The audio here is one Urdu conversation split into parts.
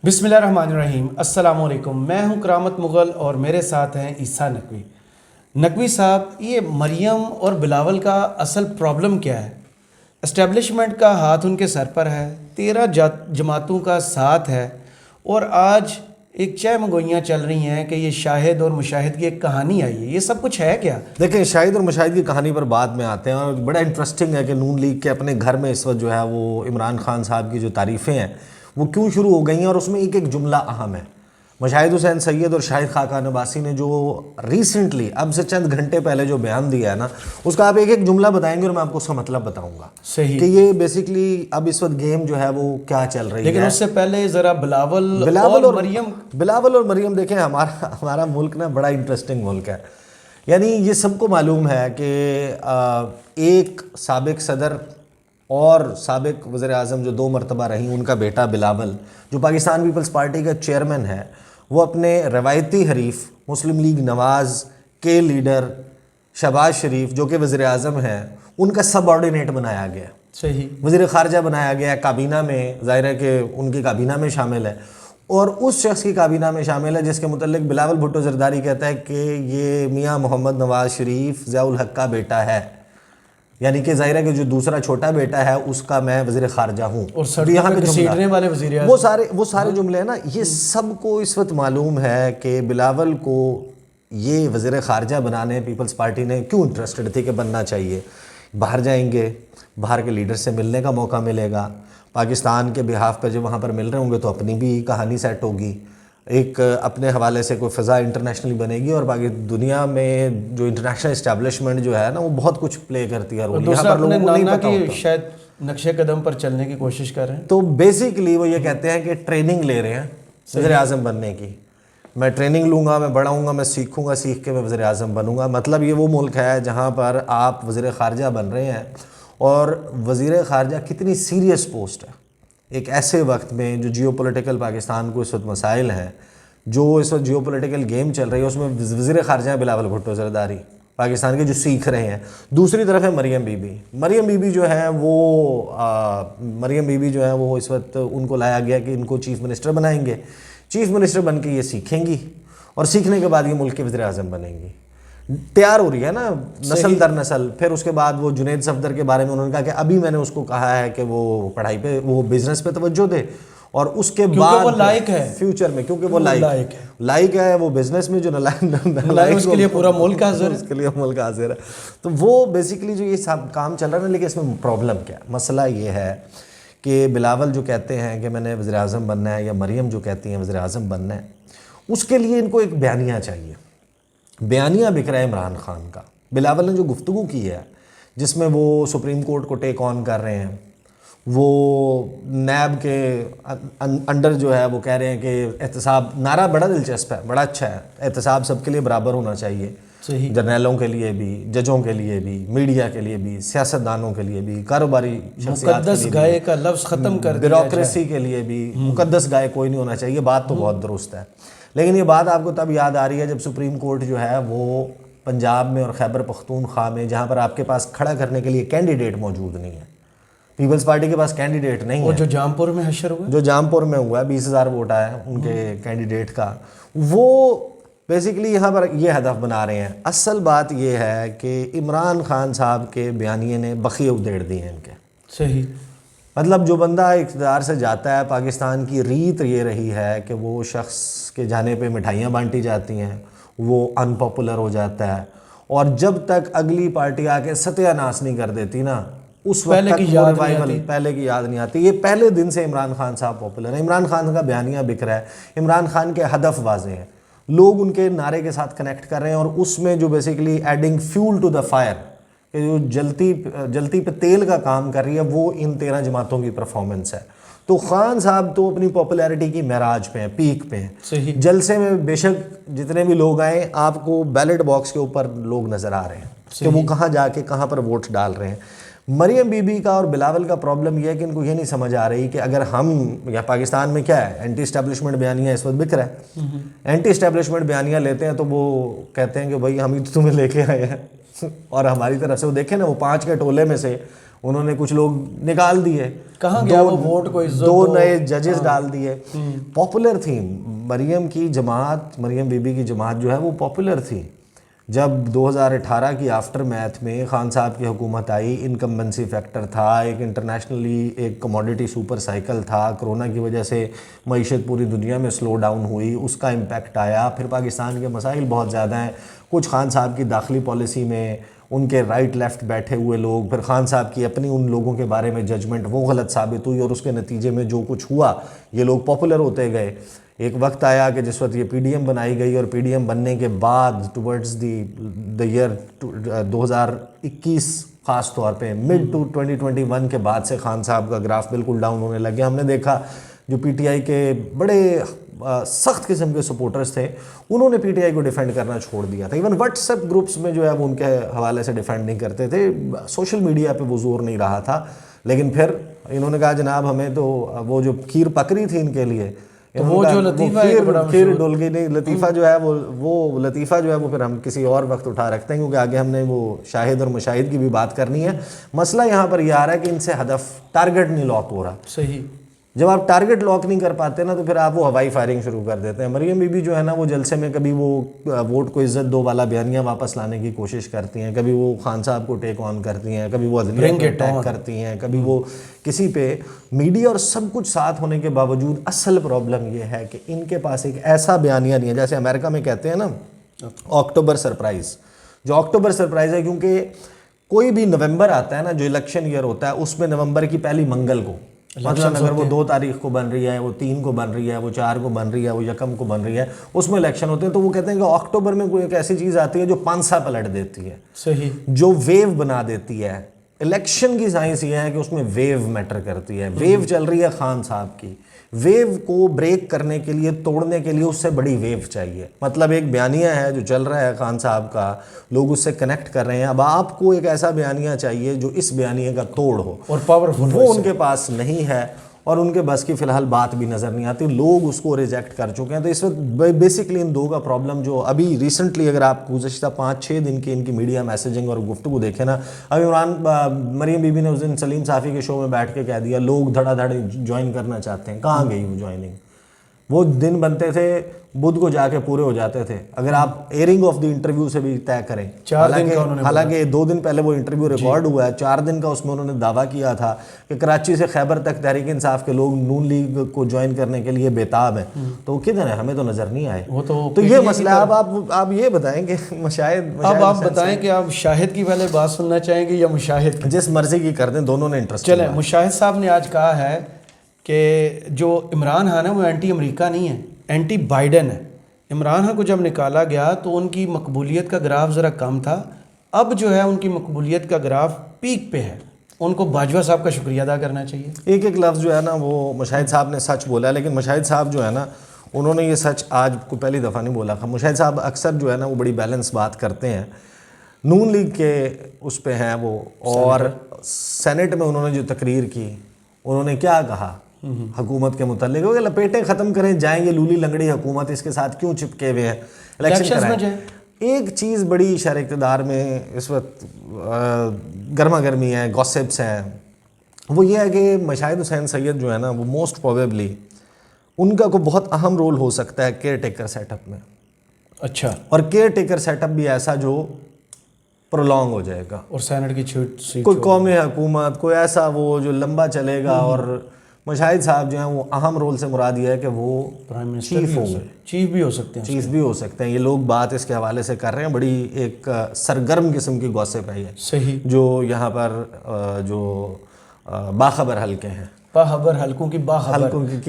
بسم اللہ الرحمن الرحیم۔ السلام علیکم، میں ہوں کرامت مغل اور میرے ساتھ ہیں عیسیٰ نقوی۔ نقوی صاحب، یہ مریم اور بلاول کا اصل پرابلم کیا ہے؟ اسٹیبلشمنٹ کا ہاتھ ان کے سر پر ہے، 13 جماعتوں کا ساتھ ہے، اور آج ایک چہ مگوئیاں چل رہی ہیں کہ یہ شاہد اور مشاہد کی ایک کہانی آئی ہے۔ یہ سب کچھ ہے کیا؟ دیکھیں، شاہد اور مشاہد کی کہانی پر بعد میں آتے ہیں، اور بڑا انٹرسٹنگ ہے کہ نون لیگ کے اپنے گھر میں اس وقت جو ہے وہ عمران خان صاحب کی جو تعریفیں ہیں وہ کیوں شروع ہو گئی ہیں، اور اس میں ایک جملہ اہم ہے۔ مشاہد حسین سید اور شاہد خاقان عباسی نے جو ریسنٹلی اب سے چند گھنٹے پہلے جو بیان دیا ہے نا، اس کا آپ ایک جملہ بتائیں گے اور میں آپ کو اس کا مطلب بتاؤں گا صحیح کہ یہ بیسیکلی اب اس وقت گیم جو ہے وہ کیا چل رہی ہے۔ لیکن اس سے پہلے ذرا بلاول اور مریم دیکھیں، ہمارا ملک نا بڑا انٹرسٹنگ ملک ہے۔ یعنی یہ سب کو معلوم ہے کہ ایک سابق صدر اور سابق وزیر اعظم جو 2 مرتبہ رہی، ان کا بیٹا بلاول جو پاکستان پیپلز پارٹی کا چیئرمین ہے، وہ اپنے روایتی حریف مسلم لیگ نواز کے لیڈر شہباز شریف جو کہ وزیر اعظم ہیں، ان کا سب آرڈینیٹ بنایا گیا، صحیح وزیر خارجہ بنایا گیا، کابینہ میں ظاہر ہے کہ ان کی کابینہ میں شامل ہے، اور اس شخص کی کابینہ میں شامل ہے جس کے متعلق بلاول بھٹو زرداری کہتا ہے کہ یہ میاں محمد نواز شریف ضیاء الحق کا بیٹا ہے، یعنی کہ ظاہر ہے کہ جو دوسرا چھوٹا بیٹا ہے اس کا میں وزیر خارجہ ہوں۔ اور یہاں پہ گھسیٹنے والے وزیر اعظم، وہ سارے جملے ہیں نا، یہ سب کو اس وقت معلوم ہے کہ بلاول کو یہ وزیر خارجہ بنانے پیپلز پارٹی نے کیوں انٹرسٹڈ تھی کہ بننا چاہیے۔ باہر جائیں گے، باہر کے لیڈر سے ملنے کا موقع ملے گا، پاکستان کے بہاف پہ جب وہاں پر مل رہے ہوں گے تو اپنی بھی کہانی سیٹ ہوگی، ایک اپنے حوالے سے کوئی فضا انٹرنیشنلی بنے گی، اور باقی دنیا میں جو انٹرنیشنل اسٹیبلشمنٹ جو ہے نا وہ بہت کچھ پلے کرتی ہے رول، یہاں پر لوگوں کو نہیں پتہ ہوتا۔ شاید نقشے قدم پر چلنے کی کوشش کر رہے ہیں۔ تو بیسیکلی وہ یہ کہتے ہیں کہ ٹریننگ لے رہے ہیں وزیر اعظم بننے کی، میں ٹریننگ لوں گا، میں بڑھاؤں گا، میں سیکھوں گا، سیکھ کے میں وزیر اعظم بنوں گا۔ مطلب یہ وہ ملک ہے جہاں پر آپ وزیر خارجہ بن رہے ہیں، اور وزیر خارجہ کتنی سیریس پوسٹ ہے ایک ایسے وقت میں جو جیو پولیٹیکل پاکستان کو اس وقت مسائل ہیں، جو اس وقت جیو پولیٹیکل گیم چل رہی ہے، اس میں وزیر خارجہ بلاول بھٹو زرداری پاکستان کے جو سیکھ رہے ہیں۔ دوسری طرف ہے مریم بی بی جو ہے وہ اس وقت ان کو لایا گیا کہ ان کو چیف منسٹر بنائیں گے، چیف منسٹر بن کے یہ سیکھیں گی، اور سیکھنے کے بعد یہ ملک کے وزیر اعظم بنیں گی۔ تیار ہو رہی ہے نا نسل در نسل۔ پھر اس کے بعد وہ جنید صفدر کے بارے میں انہوں نے کہا کہ ابھی میں نے اس کو کہا ہے کہ وہ پڑھائی پہ، وہ بزنس پہ توجہ دے، اور اس کے بعد وہ لائق ہے فیوچر میں، کیونکہ وہ لائق ہے، وہ بزنس میں جو نلائق اس کے لیے پورا ملک حاضر ہے، اس کے لیے ملک حاضر ہے۔ تو وہ بیسیکلی جو یہ سب کام چل رہا ہے نا، لیکن اس میں پرابلم کیا ہے؟ مسئلہ یہ ہے کہ بلاول جو کہتے ہیں کہ میں نے وزیر اعظم بننا ہے، یا مریم جو کہتی ہیں وزیر اعظم بننا ہے، اس کے لیے ان کو ایک بیانیہ چاہیے۔ بیانیہ بک رہا ہے عمران خان کا۔ بلاول نے جو گفتگو کی ہے جس میں وہ سپریم کورٹ کو ٹیک آن کر رہے ہیں، وہ نیب کے انڈر جو ہے وہ کہہ رہے ہیں کہ احتساب، نعرہ بڑا دلچسپ ہے، بڑا اچھا ہے، احتساب سب کے لیے برابر ہونا چاہیے، جرنیلوں کے لیے بھی، ججوں کے لیے بھی، میڈیا کے لیے بھی، سیاستدانوں کے لیے بھی، کاروباری شخصیات کے لیے بھی، مقدس گائے کا لفظ ختم کر دیا، بیوروکریسی کے لیے بھی مقدس گائے کوئی نہیں ہونا چاہیے۔ بات تو بہت درست ہے، لیکن یہ بات آپ کو تب یاد آ رہی ہے جب سپریم کورٹ جو ہے وہ پنجاب میں اور خیبر پختونخوا میں، جہاں پر آپ کے پاس کھڑا کرنے کے لیے کینڈیڈیٹ موجود نہیں ہے، پیپلز پارٹی کے پاس کینڈیڈیٹ نہیں ہے، اور جو جامپور میں حشر ہوا، جو جامپور میں ہوا ہے، 20,000 ووٹ آیا ہے ان کے کینڈیڈیٹ کا، وہ بیسیکلی یہاں پر یہ ہدف بنا رہے ہیں۔ اصل بات یہ ہے کہ عمران خان صاحب کے بیانیے نے بخیے ادھیڑ دی ہیں ان کے۔ صحیح، مطلب جو بندہ اقتدار سے جاتا ہے، پاکستان کی ریت یہ رہی ہے کہ وہ شخص کے جانے پہ مٹھائیاں بانٹی جاتی ہیں، وہ ان پاپولر ہو جاتا ہے، اور جب تک اگلی پارٹی آ کے ستیہ ناش نہیں کر دیتی نا، اس وقت تک وہ ریوائول، پہلے کی یاد نہیں آتی۔ یہ پہلے دن سے عمران خان صاحب پاپولر ہیں، عمران خان کا بیانیہ بک رہا ہے، عمران خان کے ہدف واضح ہیں، لوگ ان کے نعرے کے ساتھ کنیکٹ کر رہے ہیں، اور اس میں جو basically adding fuel to the fire, کہ جو جلتی پہ تیل کا کام کر رہی ہے، وہ ان 13 جماعتوں کی پرفارمنس ہے۔ تو خان صاحب تو اپنی پاپولیرٹی کی معراج پہ ہیں، پیک پہ ہیں۔ جلسے میں بے شک جتنے بھی لوگ آئیں، آپ کو بیلٹ باکس کے اوپر لوگ نظر آ رہے ہیں کہ وہ کہاں جا کے کہاں پر ووٹ ڈال رہے ہیں۔ مریم بی بی کا اور بلاول کا پرابلم یہ ہے کہ ان کو یہ نہیں سمجھ آ رہی کہ اگر ہم، یا پاکستان میں کیا ہے، اینٹی اسٹیبلشمنٹ بیانیہ اس وقت بک رہا ہے، اینٹی اسٹیبلشمنٹ بیانیہ لیتے ہیں تو وہ کہتے ہیں کہ بھائی ہم ہی تو تمہیں لے کے آئے ہیں، اور ہماری طرف سے وہ دیکھیں نا، وہ 5 کے ٹولے میں سے انہوں نے کچھ لوگ نکال دیے, کہاں گیا وہ ووٹ کو عزت دو نئے ججز ڈال دیے. پاپولر تھی مریم کی جماعت, مریم بی بی کی جماعت جو ہے وہ پاپولر تھی. جب 2018 کی آفٹر میتھ میں خان صاحب کی حکومت آئی, انکمبنسی فیکٹر تھا, ایک انٹرنیشنلی ایک کموڈیٹی سپر سائیکل تھا, کرونا کی وجہ سے معیشت پوری دنیا میں سلو ڈاؤن ہوئی, اس کا امپیکٹ آیا. پھر پاکستان کے مسائل بہت زیادہ ہیں, کچھ خان صاحب کی داخلی پالیسی میں ان کے رائٹ لیفٹ بیٹھے ہوئے لوگ, پھر خان صاحب کی اپنی ان لوگوں کے بارے میں ججمنٹ وہ غلط ثابت ہوئی, اور اس کے نتیجے میں جو کچھ ہوا یہ لوگ پاپولر ہوتے گئے. ایک وقت آیا کہ جس وقت یہ پی ڈی ایم بنائی گئی, اور پی ڈی ایم بننے کے بعد ٹورڈز دی ایئر 2021 خاص طور پہ مڈ ٹو 2021 کے بعد سے خان صاحب کا گراف بالکل ڈاؤن ہونے لگ گیا. ہم نے دیکھا جو پی ٹی آئی کے بڑے سخت قسم کے سپورٹرز تھے, انہوں نے پی ٹی آئی کو ڈیفینڈ کرنا چھوڑ دیا تھا. ایون واٹس ایپ گروپس میں جو ہے وہ ان کے حوالے سے ڈیفینڈ نہیں کرتے تھے, سوشل میڈیا پہ وہ زور نہیں رہا تھا. لیکن پھر انہوں نے کہا جناب ہمیں تو وہ جو کھیر پکری تھی ان کے لیے, وہ جو لطیفہ کھیر ڈول گئی نہیں, لطیفہ جو ہے وہ لطیفہ جو ہے وہ پھر ہم کسی اور وقت اٹھا رکھتے ہیں, کیونکہ آگے ہم نے وہ شاہد اور مشاہد کی بھی بات کرنی ہے. مسئلہ یہاں پر یہ آ رہا ہے کہ ان سے ہدف ٹارگٹ نہیں لاک ہو رہا. صحیح. جب آپ ٹارگٹ لاک نہیں کر پاتے نا تو پھر آپ وہ ہوائی فائرنگ شروع کر دیتے ہیں. مریم بی بی جو ہے نا وہ جلسے میں کبھی وہ ووٹ کو عزت دو والا بیانیہ واپس لانے کی کوشش کرتی ہیں, کبھی وہ خان صاحب کو ٹیک آن کرتی ہیں, کبھی وہ عدلیہ کو اٹیک کرتی ہیں, کبھی وہ کسی پہ. میڈیا اور سب کچھ ساتھ ہونے کے باوجود اصل پرابلم یہ ہے کہ ان کے پاس ایک ایسا بیانیہ نہیں ہے. جیسے امریکہ میں کہتے ہیں نا اکتوبر سرپرائز, جو اکتوبر سرپرائز ہے, کیونکہ کوئی بھی نومبر آتا ہے نا جو الیکشن ایئر ہوتا ہے, اس میں نومبر کی پہلی منگل کو, مثلاً اگر وہ 2 تاریخ کو بن رہی ہے, وہ 3 کو بن رہی ہے, وہ 4 کو بن رہی ہے, وہ 1 کو بن رہی ہے, اس میں الیکشن ہوتے ہیں, تو وہ کہتے ہیں کہ اکتوبر میں کوئی ایک ایسی چیز آتی ہے جو پانسا پلٹ دیتی ہے. صحیح. جو ویو بنا دیتی ہے. الیکشن کی سائنس یہ ہے کہ اس میں ویو میٹر کرتی ہے. ویو چل رہی ہے خان صاحب کی, ویو کو بریک کرنے کے لیے, توڑنے کے لیے اس سے بڑی ویو چاہیے. مطلب ایک بیانیہ ہے جو چل رہا ہے خان صاحب کا, لوگ اس سے کنیکٹ کر رہے ہیں, اب آپ کو ایک ایسا بیانیہ چاہیے جو اس بیانیہ کا توڑ ہو, اور پاورفل. وہ ان کے پاس نہیں ہے, اور ان کے بس کی فی الحال بات بھی نظر نہیں آتی. لوگ اس کو ریجیکٹ کر چکے ہیں. تو اس وقت بیسکلی ان دو کا پرابلم جو ابھی ریسنٹلی, اگر آپ گزشتہ 5-6 دن کی ان کی میڈیا میسیجنگ اور گفتگو دیکھیں نا, ابھی مریم بی بی نے اس دن سلیم صافی کے شو میں بیٹھ کے کہہ دیا لوگ دھڑا دھڑ جوائن کرنا چاہتے ہیں. کہاں گئی وہ جوائننگ؟ وہ دن بنتے تھے بدھ کو جا کے پورے ہو جاتے تھے. اگر آپ ایئرنگ آف دی انٹرویو سے بھی طے کریں, حالانکہ 2 دن پہلے وہ انٹرویو ریکارڈ ہوا ہے, 4 دن کا اس میں انہوں نے دعویٰ کیا تھا کہ کراچی سے خیبر تک تحریک انصاف کے لوگ نون لیگ کو جوائن کرنے کے لیے بےتاب ہیں. تو کدھر ہے؟ ہمیں تو نظر نہیں آئے. تو یہ مسئلہ. اب آپ یہ بتائیں کہ مشاہد, اب آپ بتائیں کہ آپ شاہد کی پہلے بات سننا چاہیں گے یا مشاہد کی؟ جس مرضی کی کر دیں, دونوں نے انٹرسٹ. چلیں, مشاہد صاحب نے آج کہا ہے کہ جو عمران خان ہے وہ اینٹی امریکہ نہیں ہے, اینٹی بائیڈن ہے. عمران خان کو جب نکالا گیا تو ان کی مقبولیت کا گراف ذرا کم تھا, اب جو ہے ان کی مقبولیت کا گراف پیک پہ ہے. ان کو باجوہ صاحب کا شکریہ ادا کرنا چاہیے. ایک لفظ جو ہے نا وہ مشاہد صاحب نے سچ بولا ہے, لیکن مشاہد صاحب جو ہے نا انہوں نے یہ سچ آج کو پہلی دفعہ نہیں بولا. مشاہد صاحب اکثر جو ہے نا وہ بڑی بیلنس بات کرتے ہیں. نون لیگ کے اس پہ ہیں وہ, اور سینٹ میں انہوں نے جو تقریر کی, انہوں نے کیا کہا حکومت کے متعلق, وہ لپیٹیں ختم کریں, جائیں گے لولی لنگڑی حکومت, اس کے ساتھ کیوں چپکے ہوئے ہیں, الیکشن کرائیں. ایک چیز بڑی شہر اقتدار میں اس وقت گرما گرمی ہے, گوسپس ہیں, وہ یہ ہے کہ مشاہد حسین سید جو ہے نا وہ موسٹ پروبیبلی ان کا کوئی بہت اہم رول ہو سکتا ہے کیئر ٹیکر سیٹ اپ میں. اچھا. اور کیئر ٹیکر سیٹ اپ بھی ایسا جو پرولونگ ہو جائے گا, اور سینٹ کی سیٹ کوئی قومی حکومت, کوئی ایسا وہ جو لمبا چلے گا. اور مشاہد صاحب جو ہیں وہ اہم رول سے مراد یہ ہے کہ وہ چیف ہوں گے, چیف بھی ہو سکتے ہیں, چیف بھی ہو سکتے ہیں. یہ لوگ بات اس کے حوالے سے کر رہے ہیں, بڑی ایک سرگرم قسم کی گوسپ ہے یہ. صحیح. جو یہاں پر جو باخبر حلقے ہیں, باخبر حلقوں کی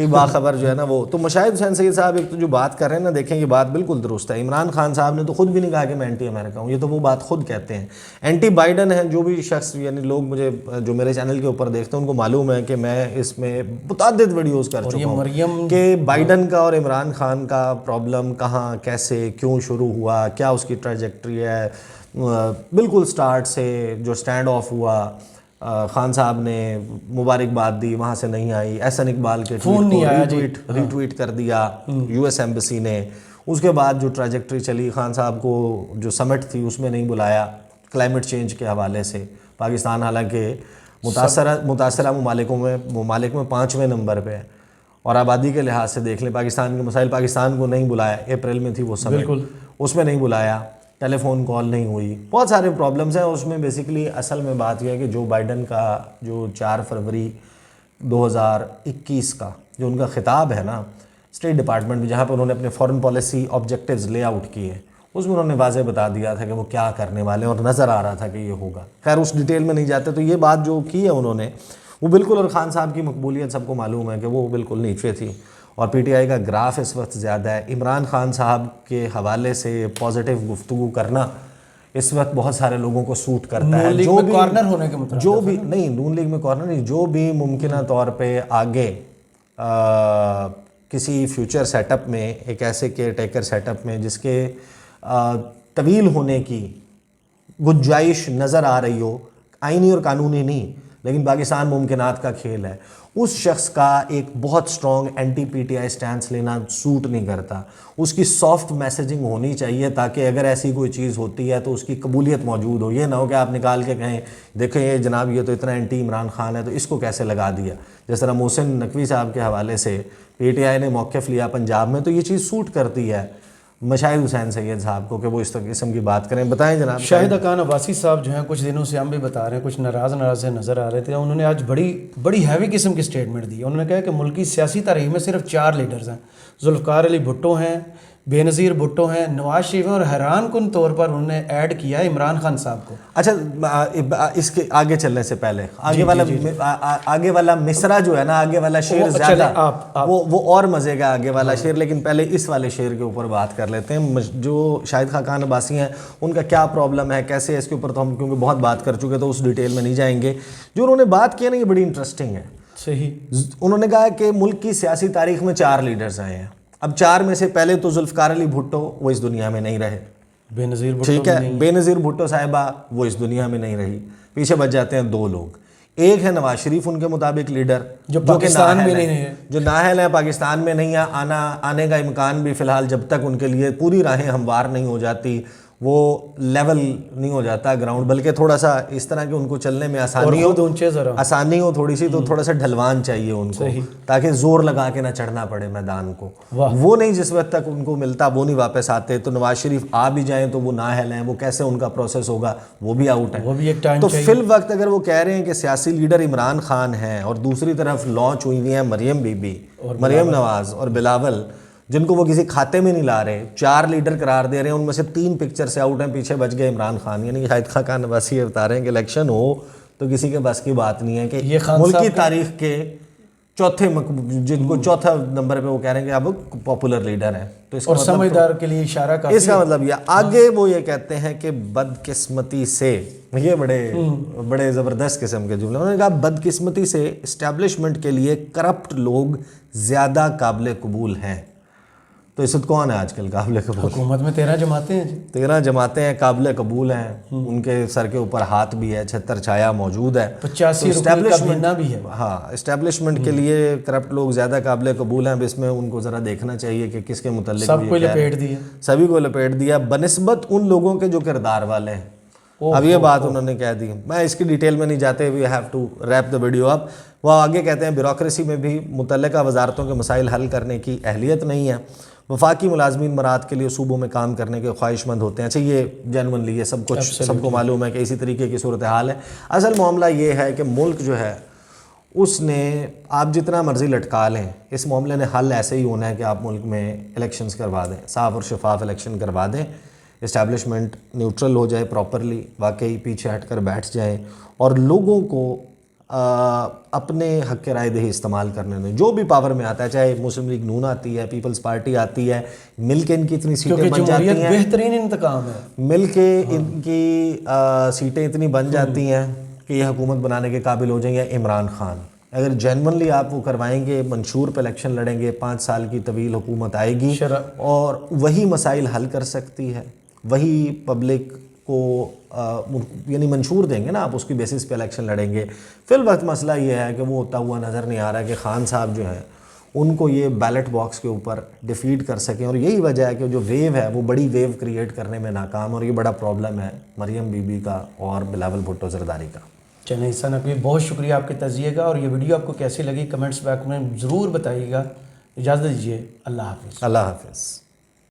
باخبر جو ہے نا وہ. تو مشاہد حسین سید صاحب ایک تو جو بات کر رہے ہیں نا, دیکھیں یہ بات بالکل درست ہے. عمران خان صاحب نے تو خود بھی نہیں کہا کہ میں اینٹی امریکہ ہوں, یہ تو وہ بات خود کہتے ہیں. اینٹی بائیڈن ہیں جو بھی شخص, یعنی لوگ مجھے جو میرے چینل کے اوپر دیکھتے ہیں ان کو معلوم ہے کہ میں اس میں متعدد ویڈیوز کر چکا ہوں کہ بائیڈن کا اور عمران خان کا پرابلم کہاں, کیسے, کیوں شروع ہوا, کیا اس کی ٹریجیکٹری ہے. بالکل سٹارٹ سے جو سٹینڈ آف ہوا, خان صاحب نے مبارکباد دی, وہاں سے نہیں آئی. احسن اقبال کے ری ٹویٹ کر دیا یو ایس ایمبیسی نے. اس کے بعد جو ٹریجیکٹری چلی, خان صاحب کو جو سمٹ تھی اس میں نہیں بلایا کلائمیٹ چینج کے حوالے سے. پاکستان حالانکہ متاثرہ ممالک میں 5ویں نمبر پہ ہے، اور آبادی کے لحاظ سے دیکھ لیں پاکستان کے مسائل، پاکستان کو نہیں بلایا، اپریل میں تھی وہ سمٹ، اس میں نہیں بلایا، ٹیلی فون کال نہیں ہوئی، بہت سارے پرابلمز ہیں اس میں۔ بیسیکلی اصل میں بات یہ ہے کہ جو بائیڈن کا جو 4 فروری 2021 کا جو ان کا خطاب ہے نا اسٹیٹ ڈپارٹمنٹ میں، جہاں پر انہوں نے اپنے foreign policy objectives lay out کیے، اس میں انہوں نے واضح بتا دیا تھا کہ وہ کیا کرنے والے ہیں، اور نظر آ رہا تھا کہ یہ ہوگا۔ خیر اس ڈیٹیل میں نہیں جاتے، تو یہ بات جو کی ہے انہوں نے وہ بالکل، اور خان صاحب کی مقبولیت سب کو معلوم ہے کہ وہ بالکل نیچے تھی، اور پی ٹی آئی کا گراف اس وقت زیادہ ہے۔ عمران خان صاحب کے حوالے سے پازیٹیو گفتگو کرنا اس وقت بہت سارے لوگوں کو سوٹ کرتا ہے، جو بھی کارنر ہونے کے مطلب جو بھی نہیں، نون لیگ میں کارنر نہیں، جو بھی ممکنہ طور پہ آگے کسی فیوچر سیٹ اپ میں، ایک ایسے کیئر ٹیکر سیٹ اپ میں جس کے طویل ہونے کی گنجائش نظر آ رہی ہو، آئینی اور قانونی نہیں لیکن پاکستان ممکنات کا کھیل ہے، اس شخص کا ایک بہت strong anti P T I stance لینا سوٹ نہیں کرتا۔ اس کی سافٹ میسیجنگ ہونی چاہیے تاکہ اگر ایسی کوئی چیز ہوتی ہے تو اس کی قبولیت موجود ہو، یہ نہ ہو کہ آپ نکال کے کہیں دیکھیں یہ جناب یہ تو اتنا اینٹی عمران خان ہے تو اس کو کیسے لگا دیا۔ جس طرح محسن نقوی صاحب کے حوالے سے پی ٹی آئی نے موقف لیا پنجاب میں، تو یہ چیز سوٹ کرتی ہے مشاہد حسین سید صاحب کو کہ وہ اس قسم کی بات کریں۔ بتائیں جناب۔ شاہد خان عباسی صاحب جو ہیں کچھ دنوں سے ہم بھی بتا رہے ہیں، کچھ ناراض سے نظر آ رہے تھے، انہوں نے آج بڑی ہیوی قسم کی سٹیٹمنٹ دی۔ انہوں نے کہا کہ ملک کی سیاسی تاریخ میں صرف 4 لیڈرز ہیں، ذوالفقار علی بھٹو ہیں، بے نظیر بھٹو ہیں، نواز شریف ہیں، اور حیران کن طور پر انہوں نے ایڈ کیا ہے عمران خان صاحب کو۔ اچھا اس کے آگے چلنے سے پہلے آگے والا مصرع جو ہے نا، آگے والا شعر زیادہ وہ اور مزے کا آگے والا شعر، لیکن پہلے اس والے شعر کے اوپر بات کر لیتے ہیں۔ جو شاہد خان عباسی ہیں ان کا کیا پرابلم ہے، کیسے اس کے اوپر تو ہم کیونکہ بہت بات کر چکے تو اس ڈیٹیل میں نہیں جائیں گے۔ جو انہوں نے بات کی ہے نا یہ بڑی انٹرسٹنگ ہے۔ صحیح، انہوں نے کہا کہ ملک کی سیاسی تاریخ میں 4 لیڈرز آئے ہیں، اب 4 میں سے پہلے تو ذوالفقار علی بھٹو وہ اس دنیا میں نہیں رہے، بے نظیر بھٹو ٹھیک ہے، بے نظیر بھٹو صاحبہ وہ اس دنیا میں نہیں رہی، پیچھے بچ جاتے ہیں 2 لوگ۔ ایک ہے نواز شریف ان کے مطابق لیڈر جو پاکستان میں نہیں ہے، جو نااہل ہیں، پاکستان میں نہیں ہے، آنے کا امکان بھی فی الحال جب تک ان کے لیے پوری راہیں ہموار نہیں ہو جاتی، وہ لیول نہیں ہو جاتا گراؤنڈ، بلکہ تھوڑا سا اس طرح کہ ان کو چلنے میں آسانی ہو تھوڑی سی، تو تھوڑا سا ڈھلوان چاہیے ان کو تاکہ زور لگا کے نہ چڑھنا پڑے میدان کو، وہ نہیں جس وقت تک ان کو ملتا وہ نہیں واپس آتے۔ تو نواز شریف آ بھی جائیں تو وہ نااہل ہیں، وہ کیسے ان کا پروسیس ہوگا وہ بھی آؤٹ ہے، وہ بھی ایک ٹائم تو فی الوقت اگر وہ کہہ رہے ہیں کہ سیاسی لیڈر عمران خان ہیں اور دوسری طرف لانچ ہوئی ہوئی ہیں مریم بی بی، مریم نواز اور بلاول، جن کو وہ کسی کھاتے میں نہیں لا رہے، 4 لیڈر قرار دے رہے ہیں، ان میں سے 3 پکچر سے آؤٹ ہیں، پیچھے بچ گئے عمران خان۔ یعنی شاہد خان عباسی یہ بتا رہے ہیں کہ الیکشن ہو تو کسی کے بس کی بات نہیں ہے کہ ملک کی تاریخ کے جن کو چوتھا نمبر پہ وہ کہہ رہے ہیں کہ اب پاپولر لیڈر ہیں، تو اس کا مطلب سمجھدار کے لیے اشارہ کافی، اس کا مطلب یہ آگے وہ یہ کہتے ہیں کہ بدقسمتی سے، یہ بڑے زبردست قسم کے جملے، انہوں نے کہا بدقسمتی سے اسٹیبلشمنٹ کے لیے کرپٹ لوگ زیادہ قابل قبول ہیں۔ تو اس وقت کون ہے آج کل قابل قبول؟ حکومت میں 13 جماعتیں ہیں جی، 13 جماعتیں ہیں قابل قبول ہیں، ان کے سر کے اوپر ہاتھ بھی ہے، چھتر چھایا موجود ہے، 85 رکن کابینہ بھی ہے۔ ہاں، اسٹیبلشمنٹ کے لیے کرپٹ لوگ زیادہ قابل قبول ہیں۔ اب اس میں ان کو ذرا دیکھنا چاہیے کہ کس کے متعلق سب کو لپیٹ دیا، سبھی کو لپیٹ دیا بنسبت ان لوگوں کے جو کردار والے ہیں۔ اب یہ بات انہوں نے کہہ دی، میں اس کی ڈیٹیل میں نہیں جاتے، we have to wrap the video up. وہ آگے کہتے ہیں بیوروکریسی میں بھی متعلقہ وزارتوں کے مسائل حل کرنے کی اہلیت نہیں ہے، وفاقی ملازمین مراد کے لیے صوبوں میں کام کرنے کے خواہش مند ہوتے ہیں۔ اچھا یہ جینونلی یہ سب کچھ سب کو معلوم ہے کہ اسی طریقے کی صورتحال ہے۔ اصل معاملہ یہ ہے کہ ملک جو ہے اس نے، آپ جتنا مرضی لٹکا لیں، اس معاملے نے حل ایسے ہی ہونا ہے کہ آپ ملک میں الیکشنز کروا دیں، صاف اور شفاف الیکشن کروا دیں، اسٹیبلشمنٹ نیوٹرل ہو جائے پراپرلی، واقعی پیچھے ہٹ کر بیٹھ جائیں اور لوگوں کو اپنے حق رائے دہی استعمال کرنے میں جو بھی پاور میں آتا ہے، چاہے مسلم لیگ نون آتی ہے، پیپلز پارٹی آتی ہے، مل کے ان کی اتنی سیٹیں بن جاتی ہیں، بہترین انتقام ہے، مل کے ان کی سیٹیں اتنی بن جاتی ہیں کہ یہ حکومت بنانے کے قابل ہو جائیں گے۔ عمران خان اگر جینونلی آپ وہ کروائیں گے، منشور پہ الیکشن لڑیں گے، 5 سال کی طویل حکومت آئے گی اور وہی مسائل حل کر سکتی ہے، وہی پبلک کو یعنی منشور دیں گے نا، آپ اس کی بیسس پہ الیکشن لڑیں گے۔ فی الوقت مسئلہ یہ ہے کہ وہ ہوتا ہوا نظر نہیں آ رہا کہ خان صاحب جو ہیں ان کو یہ بیلٹ باکس کے اوپر ڈیفیٹ کر سکیں، اور یہی وجہ ہے کہ جو ویو ہے وہ بڑی ویو کریٹ کرنے میں ناکام، اور یہ بڑا پرابلم ہے مریم بی بی کا اور بلاول بھٹو زرداری کا۔ چلیں عیسیٰ نقوی، بہت شکریہ آپ کے تجزیے کا، اور یہ ویڈیو آپ کو کیسی لگی کمنٹس بیک میں ضرور بتائیے گا۔ اجازت دیجیے، اللہ حافظ۔ اللہ حافظ۔